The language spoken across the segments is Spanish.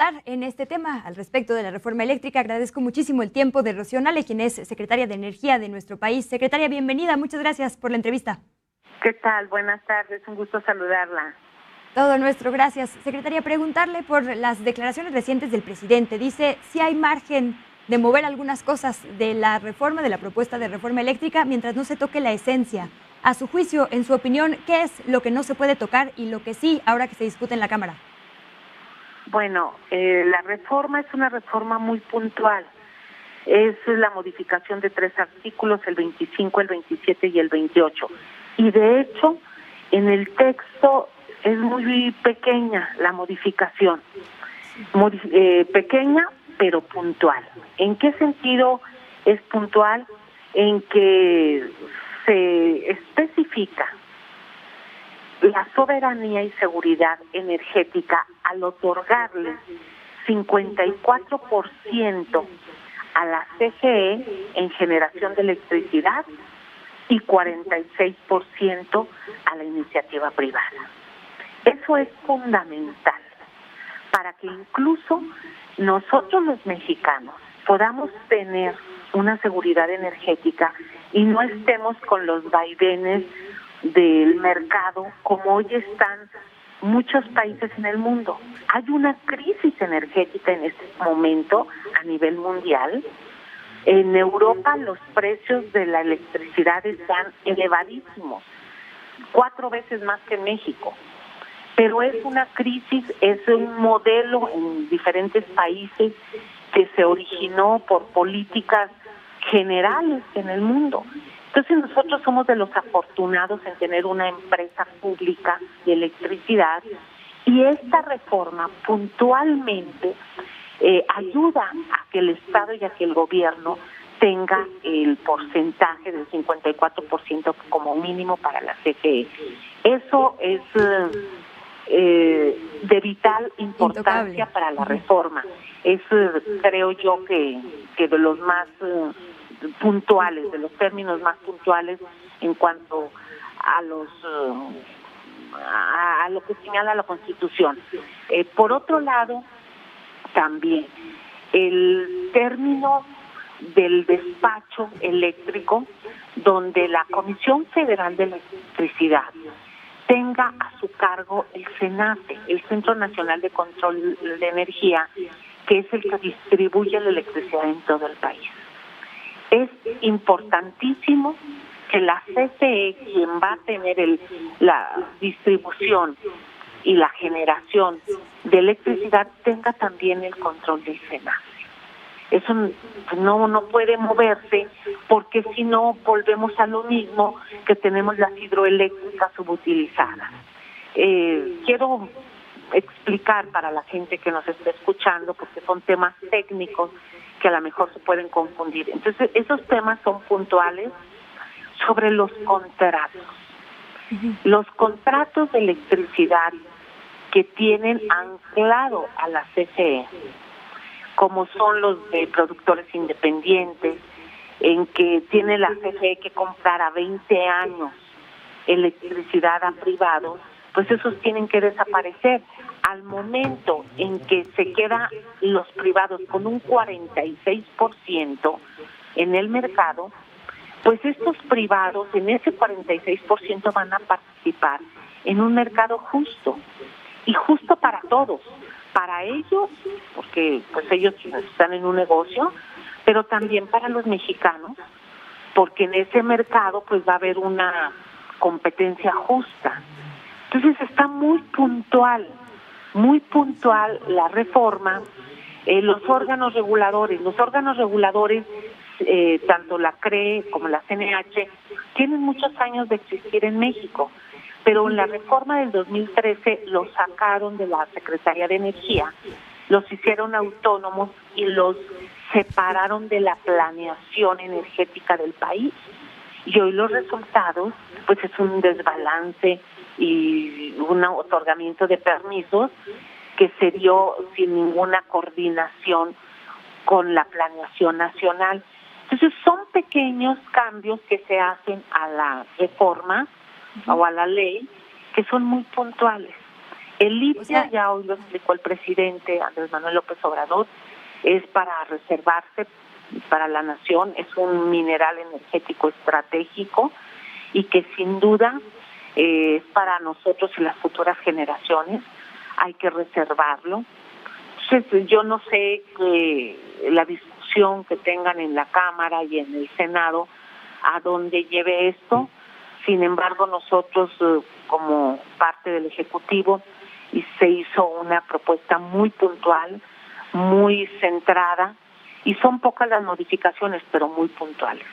ahondar en este tema al respecto de la reforma eléctrica. Agradezco muchísimo el tiempo de Rocío Nale, quien es secretaria de Energía de nuestro país. Secretaria, bienvenida. Muchas gracias por la entrevista. ¿Qué tal? Buenas tardes. Un gusto saludarla. Todo nuestro, gracias. Secretaria, preguntarle por las declaraciones recientes del presidente. Dice si hay margen de mover algunas cosas de la reforma, de la propuesta de reforma eléctrica, mientras no se toque la esencia. A su juicio, en su opinión, ¿qué es lo que no se puede tocar y lo que sí, ahora que se discute en la Cámara? Bueno, la reforma es una reforma muy puntual. Es la modificación de 3 artículos, el 25, el 27 y el 28. Y de hecho, en el texto es muy pequeña la modificación. Pequeña, pero puntual. ¿En qué sentido es puntual? En que se especifica la soberanía y seguridad energética al otorgarle 54% a la CFE en generación de electricidad y 46% a la iniciativa privada. Eso es fundamental para que incluso nosotros los mexicanos podamos tener una seguridad energética y no estemos con los vaivenes del mercado como hoy están muchos países en el mundo. Hay una crisis energética en este momento a nivel mundial. En Europa los precios de la electricidad están elevadísimos, 4 veces más que en México. Pero es una crisis, es un modelo en diferentes países que se originó por políticas generales en el mundo. Entonces nosotros somos de los afortunados en tener una empresa pública de electricidad y esta reforma puntualmente ayuda a que el Estado y a que el gobierno tenga el porcentaje del 54% como mínimo para la CFE. Eso es de vital importancia para la reforma. Es, creo yo, que de los más puntuales, de los términos más puntuales en cuanto a los a lo que señala la Constitución. Por otro lado, también el término del despacho eléctrico, donde la Comisión Federal de Electricidad tenga a su cargo el CENACE, el Centro Nacional de Control de Energía, que es el que distribuye la electricidad en todo el país. Es importantísimo que la CFE, quien va a tener la distribución y la generación de electricidad, tenga también el control del CENACE. Eso no puede moverse, porque si no volvemos a lo mismo que tenemos las hidroeléctricas subutilizadas. Quiero explicar para la gente que nos está escuchando, porque son temas técnicos que a lo mejor se pueden confundir. Entonces, esos temas son puntuales sobre los contratos. Los contratos de electricidad que tienen anclado a la CFE, como son los de productores independientes, en que tiene la CFE que comprar a 20 años electricidad a privados, pues esos tienen que desaparecer. Al momento en que se quedan los privados con un 46% en el mercado, pues estos privados en ese 46% van a participar en un mercado justo, y justo para todos, para ellos, porque pues ellos están en un negocio, pero también para los mexicanos, porque en ese mercado pues va a haber una competencia justa. Entonces está muy puntual la reforma. Los órganos reguladores, tanto la CRE como la CNH, tienen muchos años de existir en México, pero en la reforma del 2013 los sacaron de la Secretaría de Energía, los hicieron autónomos y los separaron de la planeación energética del país. Y hoy los resultados, pues es un desbalance y un otorgamiento de permisos que se dio sin ninguna coordinación con la planeación nacional. Entonces son pequeños cambios que se hacen a la reforma o a la ley que son muy puntuales. El litio, ya hoy lo explicó el presidente Andrés Manuel López Obrador, es para reservarse para la nación, es un mineral energético estratégico y que sin duda es para nosotros y las futuras generaciones. Hay que reservarlo. Entonces, yo no sé que la discusión que tengan en la Cámara y en el Senado a dónde lleve esto. Sin embargo, nosotros como parte del Ejecutivo y se hizo una propuesta muy puntual, muy centrada, y son pocas las modificaciones, pero muy puntuales.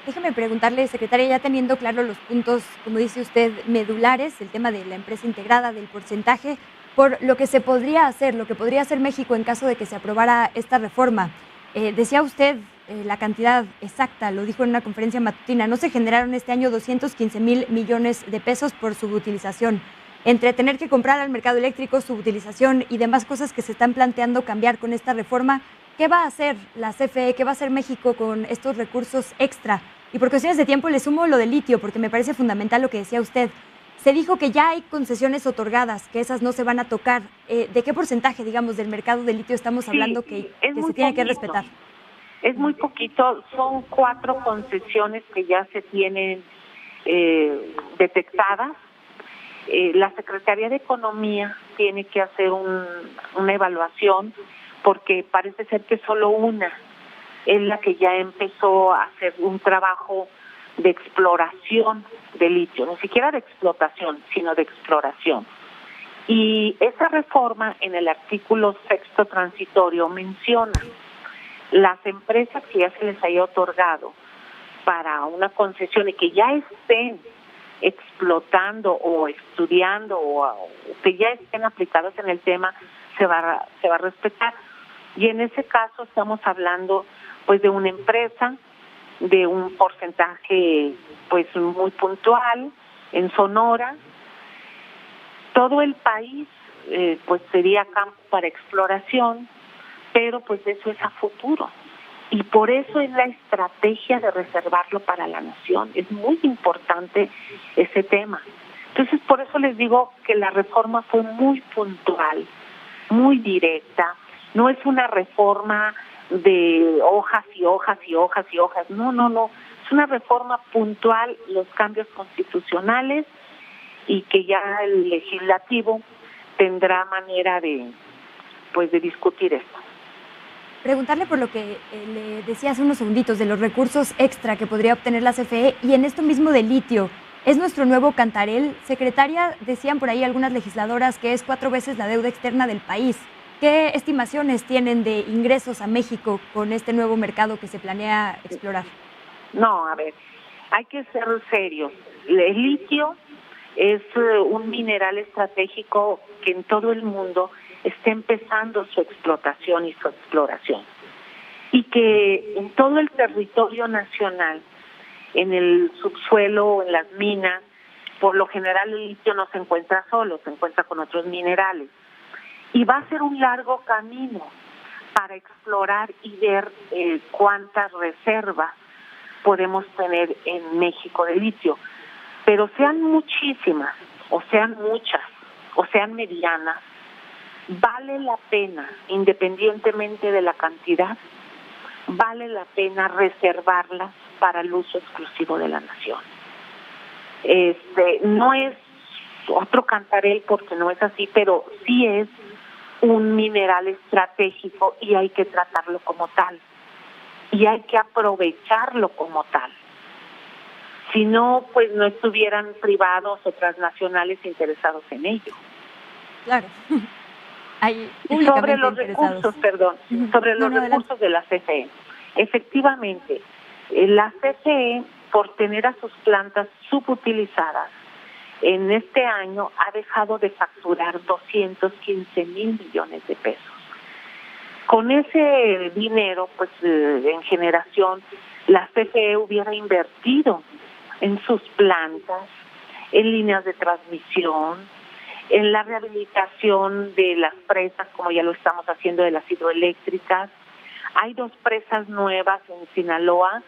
Déjeme preguntarle, secretaria, ya teniendo claro los puntos, como dice usted, medulares, el tema de la empresa integrada, del porcentaje, por lo que se podría hacer, lo que podría hacer México en caso de que se aprobara esta reforma. Decía usted la cantidad exacta, lo dijo en una conferencia matutina, no se generaron este año 215,000 millones de pesos por subutilización. Entre tener que comprar al mercado eléctrico, subutilización y demás cosas que se están planteando cambiar con esta reforma, ¿qué va a hacer la CFE? ¿Qué va a hacer México con estos recursos extra? Y por cuestiones de tiempo le sumo lo del litio, porque me parece fundamental lo que decía usted. Se dijo que ya hay concesiones otorgadas, que esas no se van a tocar. ¿De qué porcentaje, digamos, del mercado del litio estamos hablando que se tiene que respetar? Es muy poquito, son 4 concesiones que ya se tienen detectadas. La Secretaría de Economía tiene que hacer una evaluación porque parece ser que solo una es la que ya empezó a hacer un trabajo de exploración de litio, ni siquiera de explotación, sino de exploración. Y esa reforma en el artículo 6º transitorio menciona las empresas que ya se les haya otorgado para una concesión y que ya estén explotando o estudiando o que ya estén aplicadas en el tema, se va a respetar. Y en ese caso estamos hablando pues de una empresa, de un porcentaje pues muy puntual en Sonora. Todo el país pues sería campo para exploración, pero pues eso es a futuro. Y por eso es la estrategia de reservarlo para la nación. Es muy importante ese tema. Entonces, por eso les digo que la reforma fue muy puntual, muy directa. No es una reforma de hojas y hojas y hojas y hojas. No. Es una reforma puntual, los cambios constitucionales, y que ya el legislativo tendrá manera de discutir esto. Preguntarle por lo que le decía hace unos segunditos de los recursos extra que podría obtener la CFE y en esto mismo de litio. ¿Es nuestro nuevo Cantarell? Secretaria, decían por ahí algunas legisladoras que es 4 veces la deuda externa del país. ¿Qué estimaciones tienen de ingresos a México con este nuevo mercado que se planea explorar? No, a ver, hay que ser serios. El litio es un mineral estratégico que en todo el mundo está empezando su explotación y su exploración. Y que en todo el territorio nacional, en el subsuelo, en las minas, por lo general el litio no se encuentra solo, se encuentra con otros minerales. Y va a ser un largo camino para explorar y ver cuántas reservas podemos tener en México de litio. Pero sean muchísimas, o sean muchas, o sean medianas, vale la pena, independientemente de la cantidad, vale la pena reservarlas para el uso exclusivo de la nación. No es otro Cantarell porque no es así, pero sí es un mineral estratégico y hay que tratarlo como tal. Y hay que aprovecharlo como tal. Si no, pues no estuvieran privados o transnacionales interesados en ello. Claro. Sobre los recursos, recursos de la CFE. Efectivamente, la CFE, por tener a sus plantas subutilizadas, en este año ha dejado de facturar 215,000 millones de pesos. Con ese dinero, pues en generación, la CFE hubiera invertido en sus plantas, en líneas de transmisión, en la rehabilitación de las presas, como ya lo estamos haciendo de las hidroeléctricas. Hay 2 presas nuevas en Sinaloa,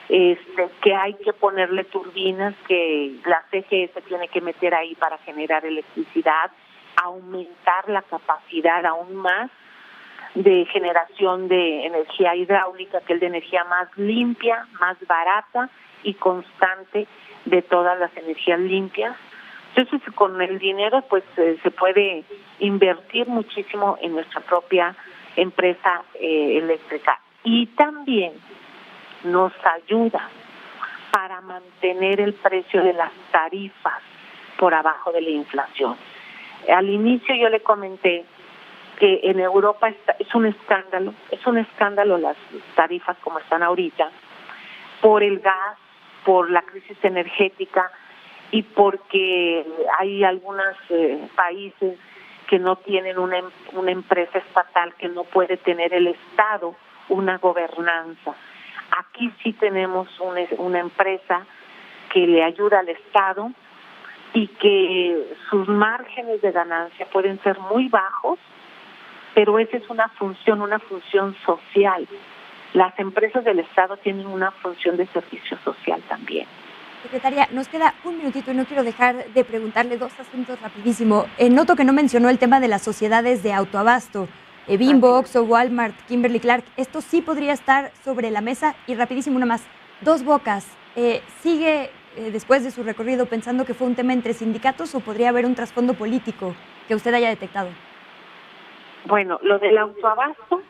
que hay que ponerle turbinas, que la CGE se tiene que meter ahí para generar electricidad, aumentar la capacidad aún más de generación de energía hidráulica, que es de energía más limpia, más barata y constante de todas las energías limpias. Entonces, con el dinero pues se puede invertir muchísimo en nuestra propia empresa eléctrica, y también nos ayuda para mantener el precio de las tarifas por abajo de la inflación. Al inicio yo le comenté que en Europa es un escándalo las tarifas como están ahorita, por el gas, por la crisis energética y porque hay algunos países que no tienen una empresa estatal, que no puede tener el Estado una gobernanza. Aquí sí tenemos una empresa que le ayuda al Estado y que sus márgenes de ganancia pueden ser muy bajos, pero esa es una función social. Las empresas del Estado tienen una función de servicio social también. Secretaria, nos queda un minutito y no quiero dejar de preguntarle dos asuntos rapidísimo. Noto que no mencionó el tema de las sociedades de autoabasto, Bimbo, Oxxo, Walmart, Kimberly-Clark. Esto sí podría estar sobre la mesa. Y rapidísimo una más, Dos Bocas, ¿sigue después de su recorrido pensando que fue un tema entre sindicatos o podría haber un trasfondo político que usted haya detectado? Bueno, lo del autoabasto,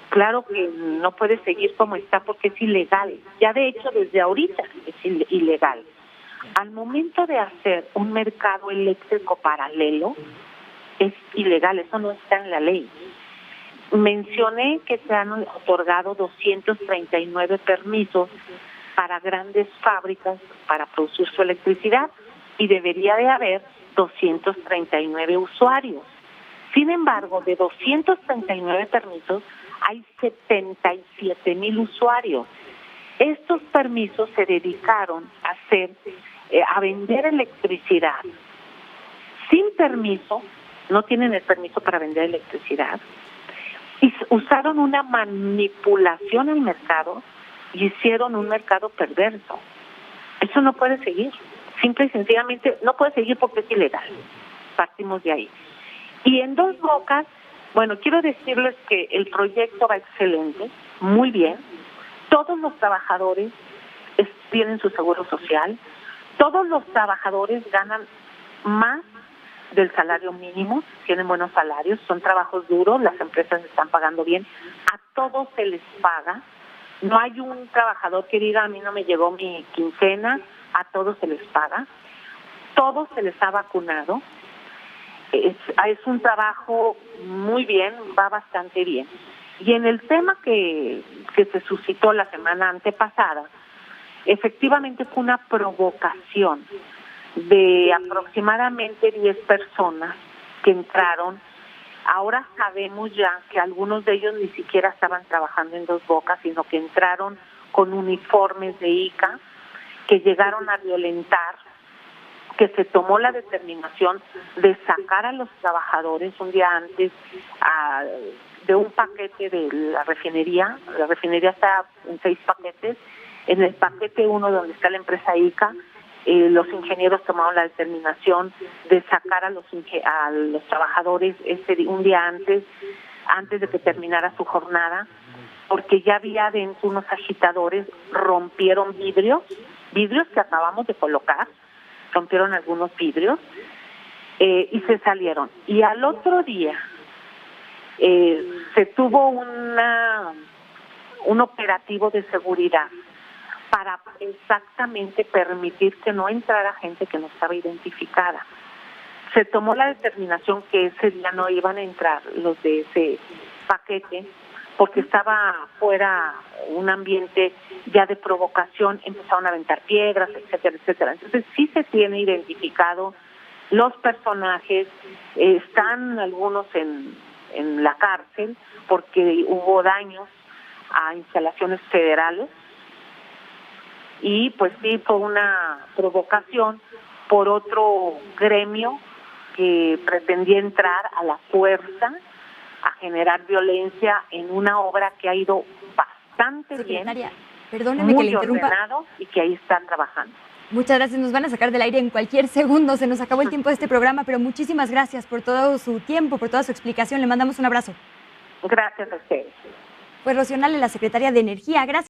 claro que no puede seguir como está porque es ilegal. Ya de hecho desde ahorita es ilegal. Al momento de hacer un mercado eléctrico paralelo, es ilegal, eso no está en la ley. Mencioné que se han otorgado 239 permisos para grandes fábricas para producir su electricidad y debería de haber 239 usuarios. Sin embargo, de 239 permisos, hay 77,000 usuarios. Estos permisos se dedicaron a vender electricidad sin permiso, no tienen el permiso para vender electricidad, y usaron una manipulación al mercado y hicieron un mercado perverso. Eso no puede seguir. Simple y sencillamente no puede seguir porque es ilegal. Partimos de ahí. Y en Dos Bocas, bueno, quiero decirles que el proyecto va excelente, muy bien. Todos los trabajadores tienen su seguro social. Todos los trabajadores ganan más del salario mínimo, tienen buenos salarios, son trabajos duros, las empresas están pagando bien. A todos se les paga. No hay un trabajador que diga, a mí no me llegó mi quincena, a todos se les paga. Todos se les ha vacunado. Es un trabajo muy bien, va bastante bien. Y en el tema que se suscitó la semana antepasada, efectivamente fue una provocación de aproximadamente 10 personas que entraron. Ahora sabemos ya que algunos de ellos ni siquiera estaban trabajando en Dos Bocas, sino que entraron con uniformes de ICA, que llegaron a violentar, que se tomó la determinación de sacar a los trabajadores un día antes de un paquete de la refinería. La refinería está en 6 paquetes. En el paquete 1, donde está la empresa ICA, los ingenieros tomaron la determinación de sacar a los trabajadores un día antes de que terminara su jornada, porque ya había adentro unos agitadores, rompieron vidrios que acabamos de colocar, rompieron algunos vidrios y se salieron. Y al otro día se tuvo un operativo de seguridad para exactamente permitir que no entrara gente que no estaba identificada. Se tomó la determinación que ese día no iban a entrar los de ese paquete porque estaba fuera un ambiente ya de provocación, empezaron a aventar piedras, etcétera, etcétera. Entonces sí se tiene identificado los personajes, están algunos en la cárcel porque hubo daños a instalaciones federales. Y pues sí, fue una provocación por otro gremio que pretendía entrar a la fuerza a generar violencia en una obra que ha ido bastante Secretaria, bien, perdóneme muy que le interrumpa. ordenado y que ahí están trabajando. Muchas gracias, nos van a sacar del aire en cualquier segundo, se nos acabó el tiempo de este programa, pero muchísimas gracias por todo su tiempo, por toda su explicación, le mandamos un abrazo. Gracias a ustedes. Fue Rocío Nale, la secretaria de Energía, gracias.